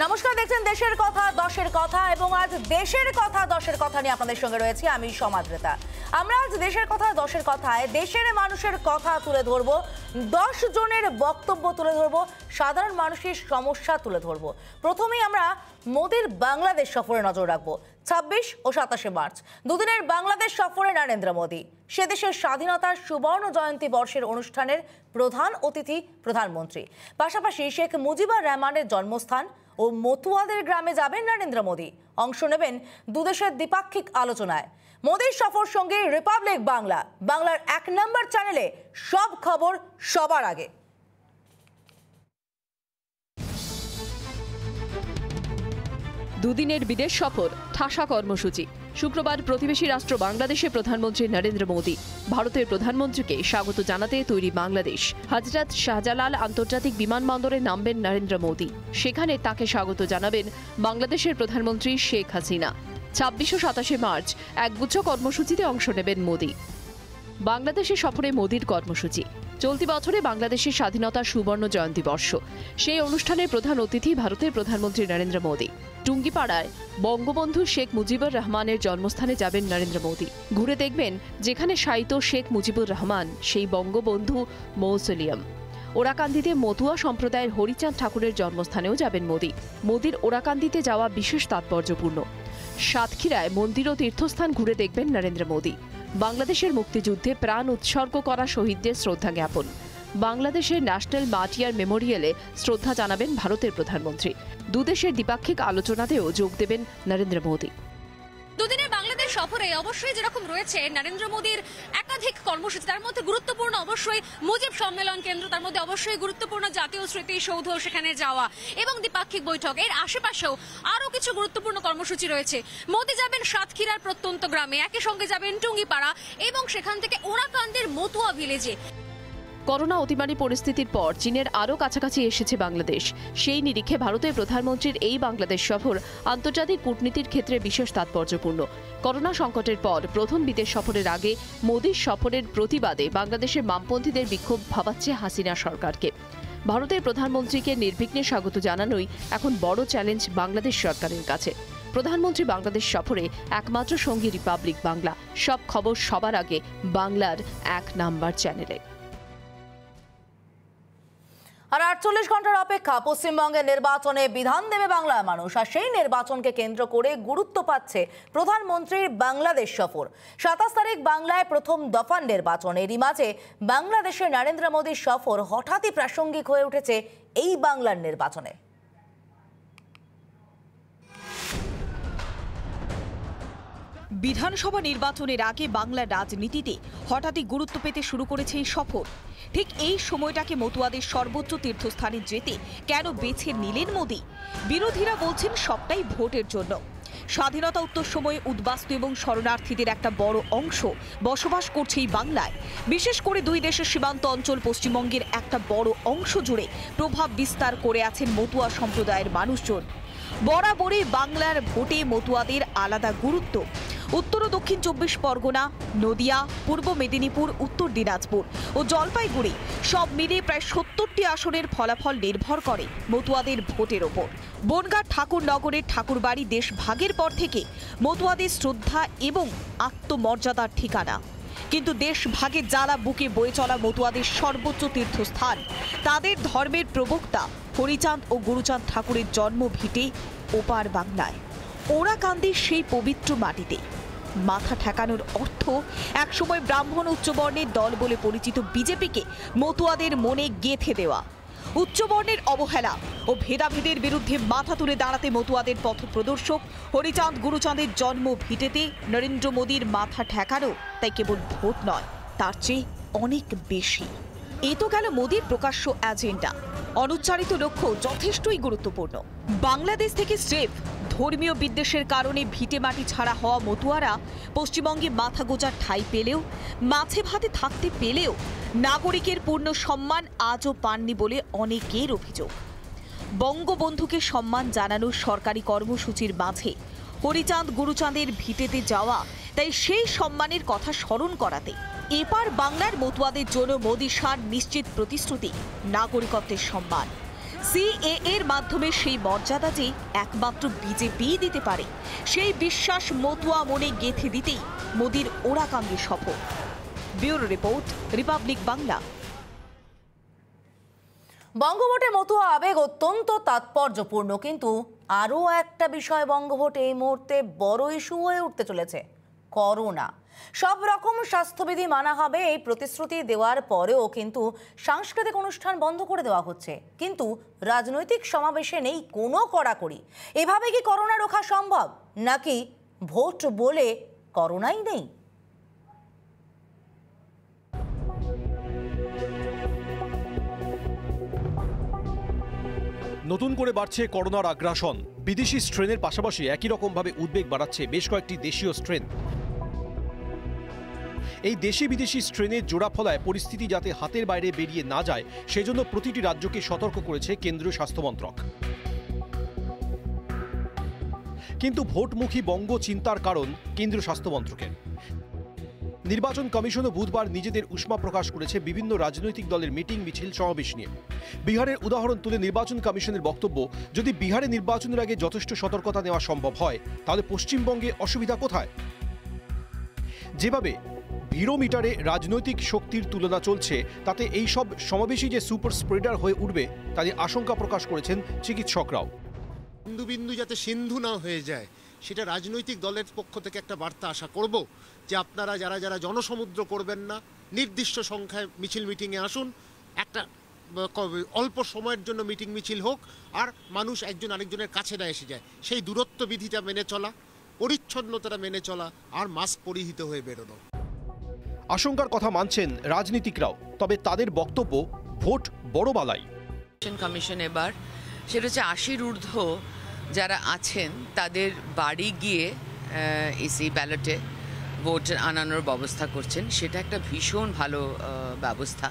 নমস্কার, দেখছেন দেশের কথা দশের কথা এবং আজ দেশের কথা দশের কথা নিয়ে আপনাদের সঙ্গে রয়েছি আমি সমাদ্রেতা। আমরা আজ দেশের কথা দশের কথায় দেশের মানুষের কথা তুলে ধরবো, 10 জনের বক্তব্য তুলে ধরবো, সাধারণ মানুষের সমস্যা তুলে ধরবো। প্রথমেই আমরা মোদির বাংলাদেশ সফরে নজর রাখবো। 26 ও 27 মার্চ দুদিনের বাংলাদেশ সফরে নরেন্দ্র মোদী। সে দেশের স্বাধীনতার সুবর্ণ জয়ন্তী বর্ষের অনুষ্ঠানের প্রধান অতিথি প্রধানমন্ত্রী। পাশাপাশি শেখ মুজিবুর রহমানের জন্মস্থান ও মতুয়াদের গ্রামে যাবেন নরেন্দ্র মোদী। অংশ নেবেন দুদেশের দ্বিপাক্ষিক আলোচনায়। মোদীর সফর সঙ্গে রিপাবলিক বাংলা, বাংলার 1 নম্বর চ্যানেলে সব খবর সবার আগে। দুদিনের বিদেশ সফর, ঠাসা কর্মসূচি। শুক্রবার প্রতিবেশী রাষ্ট্র বাংলাদেশে প্রধানমন্ত্রী নরেন্দ্র মোদী। ভারতের প্রধানমন্ত্রীকে স্বাগত জানাতে তৈরি বাংলাদেশ। হযরত শাহজালাল আন্তর্জাতিক বিমানবন্দরে নামবেন নরেন্দ্র মোদী। সেখানে তাকে স্বাগত জানাবেন বাংলাদেশের প্রধানমন্ত্রী শেখ হাসিনা। 26 ও 27 মার্চ একগুচ্ছ কর্মসূচিতে অংশ নেবেন মোদী। বাংলাদেশের সফরে মোদীর কর্মসূচি। চলতি বছরে বাংলাদেশের স্বাধীনতার সুবর্ণ জয়ন্তী বর্ষ। সেই অনুষ্ঠানের প্রধান অতিথি ভারতের প্রধানমন্ত্রী নরেন্দ্র মোদী। টুঙ্গিপাড়ায় বঙ্গবন্ধু শেখ মুজিবুর রহমানের জন্মস্থানে যাবেন নরেন্দ্র মোদী। ঘুরে দেখবেন যেখানে শায়িত শেখ মুজিবুর রহমান, সেই বঙ্গবন্ধু মৌসোলিয়াম। ওরাকান্দিতে মতুয়া সম্প্রদায়ের হরিচাঁদ ঠাকুরের জন্মস্থানেও যাবেন মোদী। মোদীর ওরাকান্দিতে যাওয়া বিশেষ তাৎপর্যপূর্ণ। সাতক্ষীরায় মন্দির ও তীর্থস্থান ঘুরে দেখবেন নরেন্দ্র মোদী। বাংলাদেশের মুক্তিযুদ্ধে প্রাণ উৎসর্গ করা শহীদদের শ্রদ্ধা জ্ঞাপন। বাংলাদেশের ন্যাশনাল মার্টিয়ার মেমোরিয়ালে শ্রদ্ধা জানাবেন ভারতের প্রধানমন্ত্রী। দুদেশের দ্বিপাক্ষিক আলোচনাতেও যোগ দেবেন নরেন্দ্র মোদী। দুদিনের বাংলাদেশ সফরে অবশ্যই যেরকম রয়েছে নরেন্দ্র মোদীর একাধিক কর্মসূচি, তার মধ্যে গুরুত্বপূর্ণ অবশ্যই মুজিব সম্মেলন কেন্দ্র, তার মধ্যে অবশ্যই গুরুত্বপূর্ণ জাতীয় স্মৃতিসৌধ, সেখানে যাওয়া এবং দ্বিপাক্ষিক বৈঠক। এর আশেপাশেও আরো কিছু গুরুত্বপূর্ণ কর্মসূচি রয়েছে। মোদী যাবেন সাতক্ষীরার প্রত্যন্ত গ্রামে, একই সঙ্গে যাবেন টুঙ্গিপাড়া এবং সেখান থেকে ওরাকান্দির মতুয়া ভিলেজে। করোনা অতিমারি পরিস্থিতির পর চীনের আরও কাছাকাছি এসেছে বাংলাদেশ। সেই নিরিখে ভারতের প্রধানমন্ত্রীর এই বাংলাদেশ সফর আন্তর্জাতিক কূটনীতির ক্ষেত্রে বিশেষ তাৎপর্যপূর্ণ। করোনা সংকটের পর প্রথম বিদেশ সফরের আগে মোদীর সফরের প্রতিবাদে বাংলাদেশের বামপন্থীদের বিক্ষোভ ভাবাচ্ছে হাসিনা সরকারকে। ভারতের প্রধানমন্ত্রীকে নির্বিঘ্নে স্বাগত জানানোই এখন বড় চ্যালেঞ্জ বাংলাদেশ সরকারের কাছে। প্রধানমন্ত্রী বাংলাদেশ সফরে একমাত্র সঙ্গী রিপাবলিক বাংলা। সব খবর সবার আগে বাংলার 1 নম্বর চ্যানেলে। আর 48 ঘন্টার অপেক্ষা, পশ্চিমবঙ্গের নির্বাচনে বিধান দেবে বাংলার মানুষ। আর সেই নির্বাচনকে কেন্দ্র করে গুরুত্ব পাচ্ছে প্রধানমন্ত্রীর বাংলাদেশ সফর। 27 তারিখ বাংলায় প্রথম দফার নির্বাচন। এরই মাঝে বাংলাদেশে নরেন্দ্র মোদীর সফর হঠাৎই প্রাসঙ্গিক হয়ে উঠেছে এই বাংলার নির্বাচনে। বিধানসভা নির্বাচনের আগে বাংলার রাজনীতিতে হঠাৎই গুরুত্ব পেতে শুরু করেছে এই সফর। ঠিক এই সময়টাকে মতুয়াদের সর্বোচ্চ তীর্থস্থানে যেতে কেন বেছে নিলেন মোদী? বিরোধীরা বলছেন সবটাই ভোটের জন্য। স্বাধীনতা উত্তর সময়ে উদ্বাস্তু এবং শরণার্থীদের একটা বড় অংশ বসবাস করছে এই বাংলায়। বিশেষ করে দুই দেশের সীমান্ত অঞ্চল পশ্চিমবঙ্গের একটা বড় অংশ জুড়ে প্রভাব বিস্তার করে আছেন মতুয়া সম্প্রদায়ের মানুষজন। বরাবরই বাংলার ভোটে মতুয়াদের আলাদা গুরুত্ব। উত্তর ও দক্ষিণ 24 পরগনা, নদিয়া, পূর্ব মেদিনীপুর, উত্তর দিনাজপুর ও জলপাইগুড়ি সব মিলিয়ে প্রায় 70টি আসনের ফলাফল নির্ভর করে মতুয়াদের ভোটের ওপর। বনগাঁ ঠাকুরনগরের ঠাকুরবাড়ি দেশ ভাগের পর থেকে মতুয়াদের শ্রদ্ধা এবং আত্মমর্যাদার ঠিকানা। কিন্তু দেশ ভাগের জ্বালা বুকে বয়ে চলা মতুয়াদের সর্বোচ্চ তীর্থস্থান, তাদের ধর্মের প্রবক্তা হরিচাঁদ ও গুরুচাঁদ ঠাকুরের জন্মভিটে ওপার বাংলায়, ওরাকান্দির সেই পবিত্র মাটিতে। মাথা ঠেকানোর অর্থ একসময় ব্রাহ্মণ উচ্চবর্ণের দল বলে পরিচিত বিজেপিকে মতুয়াদের মনে গেঁথে দেওয়া। উচ্চবর্ণের অবহেলা ও ভেদাভেদের বিরুদ্ধে মাথা তুলে দাঁড়াতে মতুয়াদের পথপ্রদর্শক হরিচাঁদ গুরুচাঁদের জন্ম ভিটেতে নরেন্দ্র মোদীর মাথা ঠেকানো তাই কেবল ভোট নয়, তার চেয়ে অনেক বেশি। এ তো গেল মোদীর প্রকাশ্য এজেন্ডা। অনুচ্চারিত লক্ষ্য যথেষ্টই গুরুত্বপূর্ণ। বাংলাদেশ থেকে স্রেফ ধর্মীয় বিদ্বেষের কারণে ভিটে মাটি ছাড়া হওয়া মতুয়ারা পশ্চিমবঙ্গে মাথা গোজার ঠাঁই পেলেও, মাছে ভাতে থাকতে পেলেও নাগরিকের পূর্ণ সম্মান আজও পাননি বলে অনেকের অভিযোগ। বঙ্গবন্ধুকে সম্মান জানানোর সরকারি কর্মসূচির মাঝে হরিচাঁদ গুরুচাঁদের ভিটেতে যাওয়া তাই সেই সম্মানের কথা স্মরণ করাতে। এপার বাংলার মতুয়াদের জন্য মোদী সার নিশ্চিত প্রতিশ্রুতি নাগরিকত্বের সম্মান। সিএএ এর মাধ্যমে সেই মর্যাদা যে একমাত্র বিজেপি দিতে পারে, সেই বিশ্বাস মতুয়া মনে গেঁথে দিতেই মোদির ওরাকাঙ্গি সফর। Bureau report, Republic Bangla. বঙ্গভোটে মতুয়া আবেগ অত্যন্ত তাৎপর্যপূর্ণ, কিন্তু আরও একটা বিষয় বঙ্গভোট এই মুহূর্তে বড় ইস্যু হয়ে উঠতে চলেছে, করোনা। সব রকম স্বাস্থ্যবিধি মানা হবে এই প্রতিশ্রুতি দেওয়ার পরেও কিন্তু সাংস্কৃতিক অনুষ্ঠান বন্ধ করে দেওয়া হচ্ছে, কিন্তু রাজনৈতিক সমাবেশে নেই কোনো কড়াকড়ি। এভাবে কি করোনা রোখা সম্ভব, নাকি ভোট বলে করোনাই নেই? নতুন করে বাড়ছে করোনার আগ্রাসন। বিদেশি স্ট্রেনের পাশাপাশি একই রকমভাবে উদ্বেগ বাড়াচ্ছে বেশ কয়েকটি দেশীয় স্ট্রেন। এই দেশি বিদেশি স্ট্রেনের জোড়া ফলায় পরিস্থিতি যাতে হাতের বাইরে বেরিয়ে না যায় সেজন্য প্রতিটি রাজ্যকে সতর্ক করেছে কেন্দ্রীয় স্বাস্থ্য মন্ত্রক। কিন্তু ভোটমুখী বঙ্গ চিন্তার কারণ কেন্দ্রীয় স্বাস্থ্য মন্ত্রকের। নির্বাচন কমিশনও বুধবার নিজেদের উষ্মা প্রকাশ করেছে বিভিন্ন রাজনৈতিক দলের মিটিং মিছিল সমাবেশ নিয়ে। বিহারের উদাহরণ তুলে নির্বাচন কমিশনের বক্তব্য, যদি বিহারে নির্বাচনের আগে যথেষ্ট সতর্কতা নেওয়া সম্ভব হয় তাহলে পশ্চিমবঙ্গে অসুবিধা কোথায়? যেভাবে ভিরোমিটারে রাজনৈতিক শক্তির তুলনা চলছে তাতে এই সব সমাবেশই যে সুপার স্প্রেডার হয়ে উঠবে তাদের আশঙ্কা প্রকাশ করেছেন চিকিৎসকরাও। বিন্দু বিন্দু যাতে সিন্ধু না হয়ে যায় সেটা রাজনৈতিক দলের পক্ষ থেকে একটা বার্তা আশা করব যে আপনারা যারা যারা জনসমুদ্র করবেন না, নির্দিষ্ট সংখ্যায় মিছিল মিটিংয়ে আসুন, একটা অল্প সময়ের জন্য মিটিং মিছিল হোক, আর মানুষ একজন আরেকজনের কাছে না এসে যায়, সেই দূরত্ব বিধিটা মেনে চলা, পরিচ্ছন্নতাটা মেনে চলা, আর মাস্ক পরিহিত হয়ে বেরোনো। আশঙ্কার কথা মানছেন রাজনীতিকরাও, তবে তাদের বক্তব্য ভোট বড় বালাই। কমিশন এবার সেটা হচ্ছে 80-র ঊর্ধ্ব যারা আছেন তাদের বাড়ি গিয়ে এসি ব্যালটে ভোট আনানোর ব্যবস্থা করছেন। সেটা একটা ভীষণ ভালো ব্যবস্থা।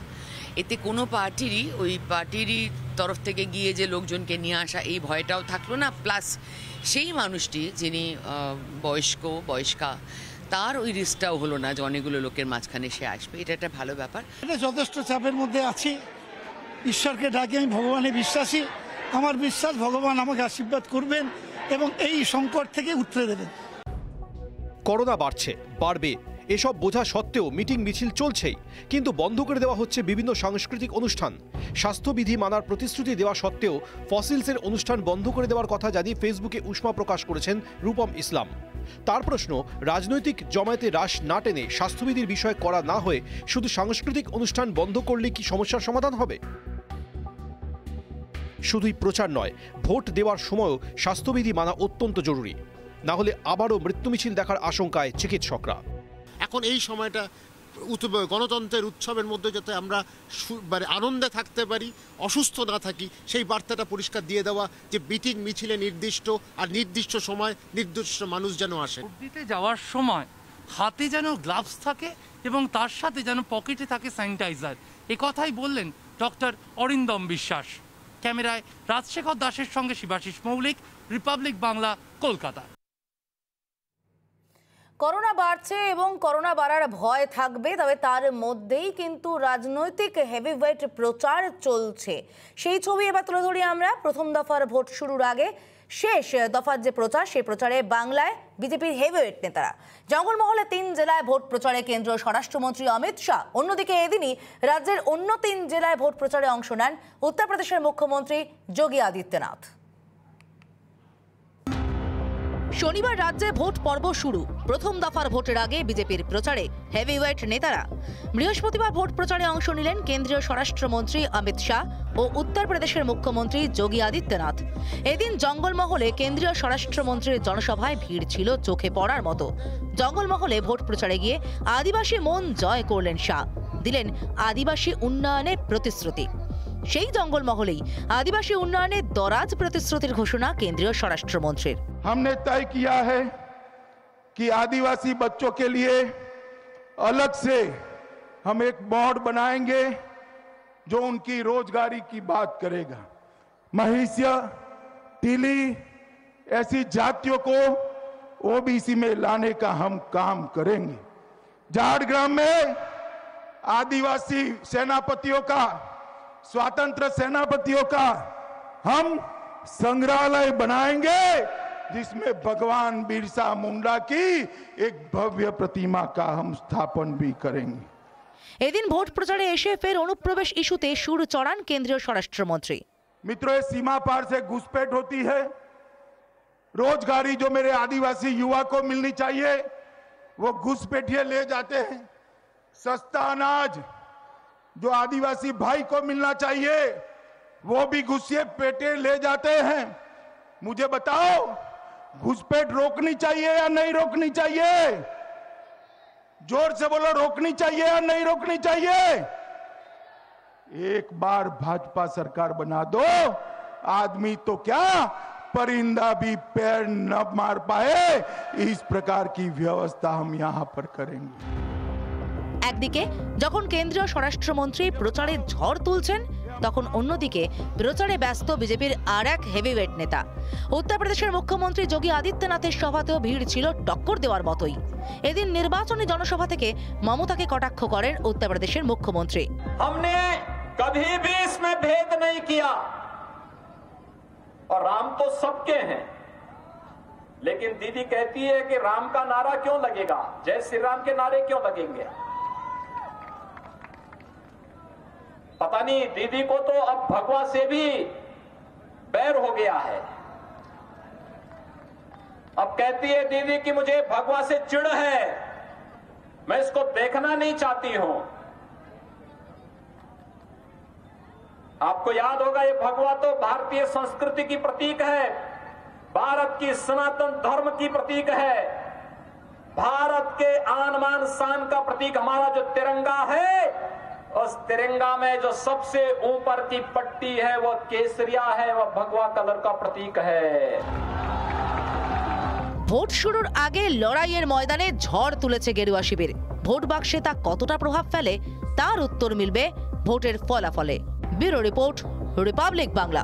এতে কোনো পার্টিরই তরফ থেকে গিয়ে যে লোকজনকে নিয়ে আসা এই ভয়টাও থাকলো না, প্লাস সেই মানুষটি যিনি বয়স্কা তার ওই রিস্কটাও হলো না যে অনেকগুলো লোকের মাঝখানে সে আসবে। এটা একটা ভালো ব্যাপার। এটা যথেষ্ট চাপের মধ্যে আছি, ঈশ্বরকে ডাকি, আমি ভগবানে বিশ্বাসী। আমার বিশ্বাস ভগবান আমাকে আশীর্বাদ করবেন এবং এই সংকট থেকে উঠতে দেবেন। করোনা বাড়বে এসব বোঝা সত্ত্বেও মিটিং মিছিল চলছেই, কিন্তু বন্ধ করে দেওয়া হচ্ছে বিভিন্ন সাংস্কৃতিক অনুষ্ঠান। স্বাস্থ্যবিধি মানার প্রতিশ্রুতি দেওয়া সত্ত্বেও ফসিলসের অনুষ্ঠান বন্ধ করে দেওয়ার কথা জানিয়ে ফেসবুকে উষ্মা প্রকাশ করেছেন রূপম ইসলাম। তার প্রশ্ন, রাজনৈতিক জমায়েতে রাশ না টেনে স্বাস্থ্যবিধির বিষয় করা না হয়ে শুধু সাংস্কৃতিক অনুষ্ঠান বন্ধ করলে কি সমস্যার সমাধান হবে? শুধুই প্রচার নয়, ভোট দেওয়ার সময়ও স্বাস্থ্যবিধি মানা অত্যন্ত জরুরি, না হলে আবারও মৃত্যু মিছিল দেখার আশঙ্কায় চিকিৎসকরা। এখন এই সময়টা গণতন্ত্রের উৎসবের মধ্যে যাতে আমরা আনন্দে থাকতে পারি, অসুস্থ না থাকি, সেই বার্তাটা পরিষ্কার দিয়ে দেওয়া যে মিটিং মিছিলে নির্দিষ্ট সময় নির্দিষ্ট মানুষ যেন আসে। দিতে যাওয়ার সময় হাতে যেন গ্লাভস থাকে এবং তার সাথে যেন পকেটে থাকে স্যানিটাইজার। এ কথাই বললেন ডক্টর অরিন্দম বিশ্বাস। ক্যামেরায় রাজশেখর দাসের সঙ্গে শিবাশিস মৌলিক, রিপাবলিক বাংলা, কলকাতা। করোনা বাড়ছে এবং করোনা বাড়ার ভয় থাকবে, তবে তার মধ্যেই কিন্তু রাজনৈতিক হেভিওয়েট প্রচার চলছে। সেই ছবি এবার তুলে ধরি আমরা। প্রথম দফার ভোট শুরুর আগে শেষ দফার যে প্রচার, সেই প্রচারে বাংলায় বিজেপির হেভিওয়েট নেতারা। জঙ্গলমহলে 3 জেলায় ভোট প্রচারে কেন্দ্রীয় স্বরাষ্ট্রমন্ত্রী অমিত শাহ। অন্যদিকে এদিনই রাজ্যের অন্য 3 জেলায় ভোট প্রচারে অংশ নেন উত্তরপ্রদেশের মুখ্যমন্ত্রী যোগী আদিত্যনাথ। শনিবার রাজ্যে ভোট পর্ব শুরু। প্রথম দফার ভোটের আগে বিজেপির প্রচারে হেভিওয়েট নেতারা। বৃহস্পতিবার ভোট প্রচারে অংশ নিলেন কেন্দ্রীয় স্বরাষ্ট্রমন্ত্রী অমিত শাহ ও উত্তরপ্রদেশের মুখ্যমন্ত্রী যোগী আদিত্যনাথ। এদিন জঙ্গলমহলে কেন্দ্রীয় স্বরাষ্ট্রমন্ত্রীর জনসভায় ভিড় ছিল চোখে পড়ার মতো। জঙ্গলমহলে ভোট প্রচারে গিয়ে আদিবাসী মন জয় করলেন শাহ, দিলেন আদিবাসী উন্নয়নের প্রতিশ্রুতি। সেই জঙ্গলমহলেই আদিবাসী উন্নয়নের দরাজ প্রতিশ্রুতির ঘোষণা কেন্দ্রীয় স্বরাষ্ট্রমন্ত্রীর। हमने तय किया है कि आदिवासी बच्चों के लिए अलग से हम एक बोर्ड बनाएंगे जो उनकी रोजगारी की बात करेगा। महिष्य, टीली ऐसी जातियों को ओबीसी में लाने का हम काम करेंगे। झारग्राम में आदिवासी सेनापतियों का, स्वतंत्र सेनापतियों का हम संग्रहालय बनाएंगे जिसमें भगवान बिरसा मुंडा की एक भव्य प्रतिमा का हम स्थापन भी करेंगे। এদিন ভোট প্রচারে এসে ফের অনুপ্রবেশ ইস্যুতে সুর চড়ান কেন্দ্রীয় স্বরাষ্ট্রমন্ত্রী। मित्रों, ये सीमा पार से घुसपैठ होती है। रोजगारी जो मेरे आदिवासी युवा को मिलनी चाहिए वो घुसपैठिए ले जाते हैं। सस्ता अनाज जो आदिवासी भाई को मिलना चाहिए वो भी घुसपैठिए ले जाते हैं। मुझे बताओ, घुसपैठ रोकनी चाहिए या नहीं रोकनी चाहिए? जोर से बोलो, रोकनी चाहिए या नहीं रोकनी चाहिए? एक बार भाजपा सरकार बना दो, आदमी तो क्या परिंदा भी पैर न मार पाए, इस प्रकार की व्यवस्था हम यहां पर करेंगे। একদিকে যখন কেন্দ্রীয় স্বরাষ্ট্রমন্ত্রী প্রচারে ঝড় তুলছেন, তখন অন্যদিকে প্রচারে ব্যস্ত বিজেপির আর এক হেভিওয়েট নেতা। উত্তরপ্রদেশের মুখ্যমন্ত্রী যোগী আদিত্যনাথের সভাতেও ভিড় ছিল টক্কর দেওয়ার মতোই। এদিন নির্বাচনী জনসভা থেকে মমতাকে কটাক্ষ করেন উত্তরপ্রদেশের মুখ্যমন্ত্রী। हमने कभी भी इसमें भेद नहीं किया और राम तो सबके हैं, लेकिन दीदी कहती है कि राम का नारा क्यों लगेगा, जय श्री राम के नारे क्यों लगेंगे? पता नहीं, दीदी को तो अब भगवा से भी बैर हो गया है। अब कहती है दीदी कि मुझे भगवा से चिढ़ है, मैं इसको देखना नहीं चाहती हूं। आपको याद होगा, ये भगवा तो भारतीय संस्कृति की प्रतीक है, भारत की सनातन धर्म की प्रतीक है, भारत के आन मान शान का प्रतीक हमारा जो तिरंगा है, उस तिरंगा में जो सबसे ऊपर की पट्टी है वो केसरिया है, वो भगवा कलर का प्रतीक है। ভোট শুরুর আগে লড়াইয়ের ময়দানে ঝড় তুলেছে গেরুয়া শিবির। ভোট বাক্সে তা কতটা প্রভাব ফেলে তার উত্তর মিলবে ভোটের ফলাফলে। Bureau report, Republic Bangla.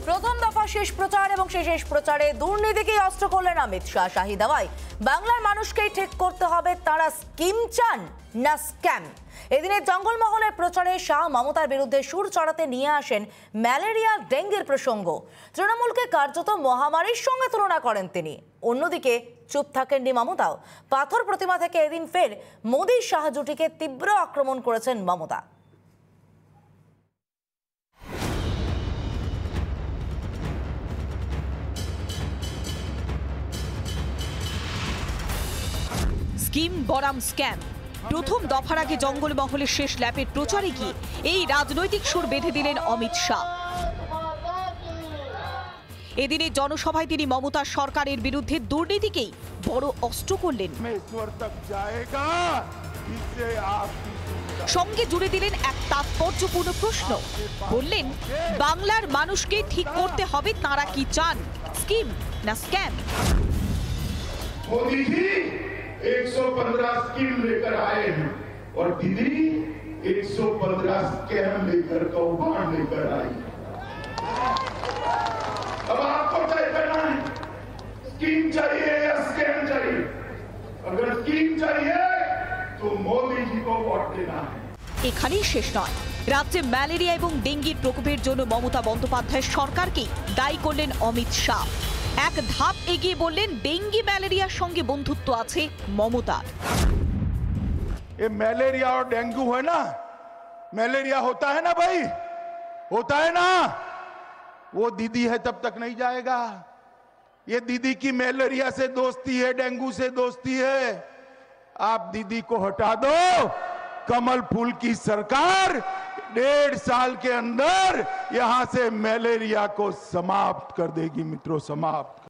প্রথম দফা শেষ প্রচার এবং শেষ প্রচারে দুর্নীতিকে অস্ত্র করলেন অমিত শাহ। শাহী দাওয়ায় বাংলার মানুষকেই ঠিক করতে হবে তারা স্কিম চান না স্ক্যাম। এদিনের জঙ্গলমহলের প্রচারে শাহ মমতার বিরুদ্ধে সুর চড়াতে নিয়ে আসেন ম্যালেরিয়া ডেঙ্গির প্রসঙ্গ। তৃণমূলকে কার্যত মহামারীর সঙ্গে তুলনা করেন তিনি। অন্যদিকে চুপ থাকেননি মমতাও। পাথর প্রতিমা থেকে এদিন ফের মোদী শাহ জুটিকে তীব্র আক্রমণ করেছেন মমতা। স্কিম বনাম স্ক্যাম। প্রথম দফার আগে জঙ্গলমহলের শেষ ল্যাপের প্রচারে গিয়ে এই রাজনৈতিক সুর বেঁধে দিলেন অমিত শাহ। এদিনের জনসভায় তিনি মমতার সরকারের বিরুদ্ধে দুর্নীতিকেই বড় অস্ত্র করলেন। সঙ্গে জুড়ে দিলেন এক তাৎপর্যপূর্ণ প্রশ্ন। বললেন, বাংলার মানুষকে ঠিক করতে হবে তারা কি চান, স্কিম না স্ক্যাম। मोदी जी 115 स्कीम लेकर आए हैं और दीदी 115 स्कैम लेकर कौभांड लेकर आई। अब आपको तय करना है, स्कीम चाहिए या स्कैम चाहिए। अगर स्कीम चाहिए तो मोदी जी को वोट देना है। এখানেই শেষ নয়। রাজ্যে ম্যালেরিয়া এবং ডেঙ্গির প্রকোপের জন্য মমতা বন্দ্যোপাধ্যায়ের সরকারকেই দায়ী করলেন অমিত শাহ। এক ধাপ এগিয়ে বললেন, ডেঙ্গি ম্যালেরিয়ার সঙ্গে বন্ধুত্ব আছে মমতার। ये मलेरिया और डेंगू है ना, मलेरिया होता है ना भाई, होता है ना, वो दीदी है तब तक नहीं जाएगा। ये दीदी की मलेरिया से दोस्ती है, डेंगू से दोस्ती है। आप दीदी को हटा दो, कमल फूल की सरकार 1.5 साल के अंदर यहां से मलेरिया को समाप्त कर देगी मित्रों, समाप्त।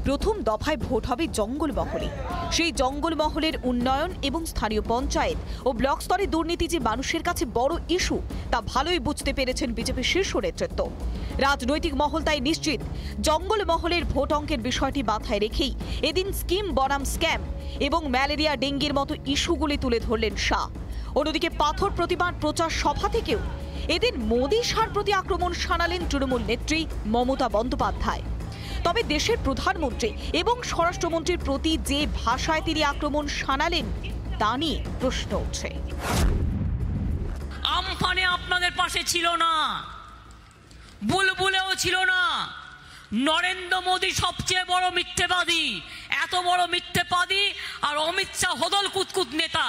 প্রথম দফায় ভোট হবে জঙ্গলমহলে। সেই জঙ্গলমহলের উন্নয়ন এবং স্থানীয় পঞ্চায়েত ও ব্লক স্তরে দুর্নীতি যে মানুষের কাছে বড় ইস্যু তা ভালোই বুঝতে পেরেছেন বিজেপির শীর্ষ নেতৃত্ব। রাজনৈতিক মহল তাই নিশ্চিত, জঙ্গলমহলের ভোট অঙ্কের বিষয়টি মাথায় রেখেই এদিন স্কিম বনাম স্ক্যাম এবং ম্যালেরিয়া ডেঙ্গির মতো ইস্যুগুলি তুলে ধরলেন শাহ। অন্যদিকে পাথর প্রতিমার প্রচার সভা থেকেও এদিন মোদী শাহর প্রতি আক্রমণ শানালেন তৃণমূল নেত্রী মমতা বন্দ্যোপাধ্যায়। তবে দেশের প্রধানমন্ত্রী এবং স্বরাষ্ট্রমন্ত্রীর প্রতি যে ভাষায় তিনি আক্রমণ শানালেন তা নিয়ে প্রশ্ন উঠছে। আমফানে আপনাদের পাশে ছিল না, বুলবুলেও ছিল না। নরেন্দ্র মোদী সবচেয়ে বড় মিথ্যেবাদী, এত বড় মিথ্যেবাদী আর অমিত শাহ হদল কুতকুত নেতা,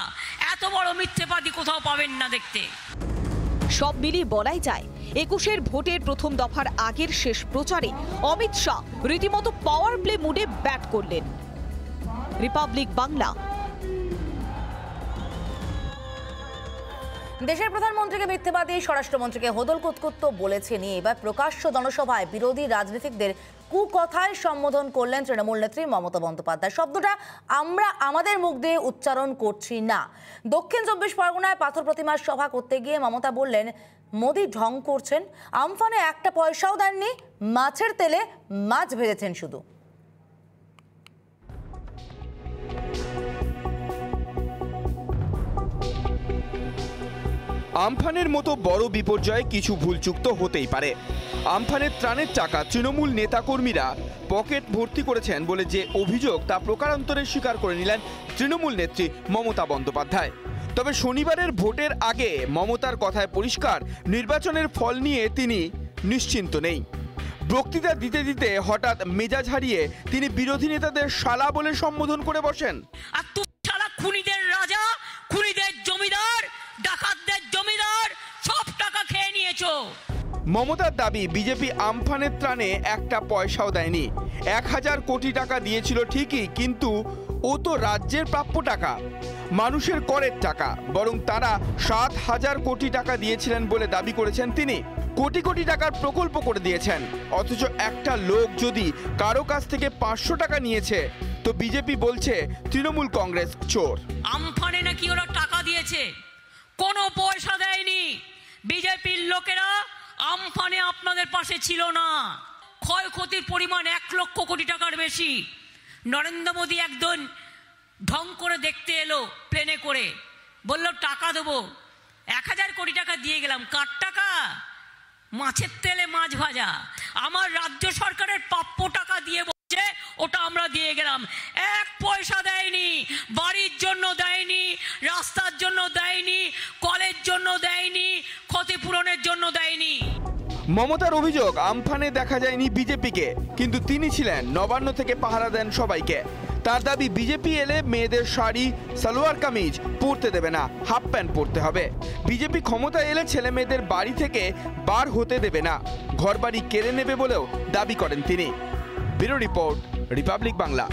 এত বড় মিথ্যেবাদী কোথাও পাবেন না দেখতে। সব মিলিয়ে বলাই যায় 21-এর ভোটের প্রথম দফার আগের শেষ প্রচারে অমিত শাহ রীতিমতো পাওয়ার প্লে মুডে ব্যাট করলেন। রিপাবলিক বাংলা। দেশের প্রধানমন্ত্রীকে মিথ্যেবাদী, স্বরাষ্ট্রমন্ত্রীকে হদল কুতকুত বলেছেন। এবার প্রকাশ্য জনসভায় বিরোধী রাজনীতিকদের কুকথায় সম্বোধন করলেন তৃণমূল নেত্রী মমতা বন্দ্যোপাধ্যায়। শব্দটা আমরা আমাদের মুখ দিয়ে উচ্চারণ করছি না। দক্ষিণ 24 পরগনায় পাথর প্রতিমার সভা করতে গিয়ে মমতা বললেন, মোদী ঢং করছেন, আমফানে একটা পয়সাও দেননি, মাছের তেলে মাছ ভেজেছেন শুধু। আমফানের মতো বড় বিপর্যয়ে কিছু ভুলচুক তো হতেই পারে। আমফানের ত্রাণের টাকা তৃণমূল নেতাকর্মীরা পকেট ভর্তি করেছেন বলে যে অভিযোগ তা প্রকারান্তরে স্বীকার করে নিলেন তৃণমূল নেত্রী মমতা বন্দ্যোপাধ্যায়। তবে শনিবারের ভোটের আগে মমতার কথায় পরিষ্কার, নির্বাচনের ফল নিয়ে তিনি নিশ্চিন্ত নেই। বক্তৃতা দিতে দিতে হঠাৎ মেজাজ হারিয়ে তিনি বিরোধী নেতাদের শালা বলে সম্বোধন করে বসেন। আর তুই শালা খুনিদের রাজা, খুনিদের জমিদার, ডাকাতদের জমিদার, সব টাকা খেয়ে নিয়েছো। মমতার দাবি, বিজেপি আমফানের ত্রাণে একটা পয়সাও দেয়নি। 1000 কোটি টাকা দিয়েছিল ঠিকই, কিন্তু ও তো রাজ্যের প্রাপ্য টাকা, মানুষের করের টাকা। বরং তারা 7000 কোটি টাকা দিয়েছিলেন বলে দাবি করেছেন তিনি। কোটি কোটি টাকার প্রকল্প করে দিয়েছেন, অথচ একটা লোক যদি কারো কাছ থেকে 500 টাকা নিয়েছে তো বিজেপি বলছে তৃণমূল কংগ্রেস চোর। আমফানে নাকি ওরা টাকা দিয়েছে, কোনো পয়সা দেয়নি। বিজেপির লোকেরা আমফানে আপনাদের পাশে ছিল না। ক্ষয়ক্ষতির পরিমাণ 1 লক্ষ কোটি টাকার বেশি। নরেন্দ্র মোদী একদিন ঢং করে দেখতে এলো প্লেনে করে, বলল টাকা দেবো, 1000 কোটি টাকা দিয়ে গেলাম। কার টাকা? মাছের তেলে মাছ ভাজা। আমার রাজ্য সরকারের প্রাপ্য টাকা দিয়ে বলছে ওটা আমরা দিয়ে গেলাম। 1 পয়সা দেয়নি, বাড়ির জন্য দেয়নি, রাস্তার জন্য দেয়নি, কলের জন্য দেয়নি, ক্ষতিপূরণের জন্য দেয়নি। মমতার অভিযোগ, আমফানে দেখা যায়নি বিজেপিকে, কিন্তু তিনি ছিলেন নবান্ন থেকে পাহারা দেন সবাইকে। তার দাবি, বিজেপি এলে মেয়েদের শাড়ি, সালোয়ার কামিজ পরতে দেবে না, হাফ প্যান্ট পরতে হবে। বিজেপি ক্ষমতায় এলে ছেলে মেয়েদের বাড়ি থেকে বার হতে দেবে না, ঘরবাড়ি কেড়ে নেবে বলেও দাবি করেন তিনি। Bureau report, Republic Bangla.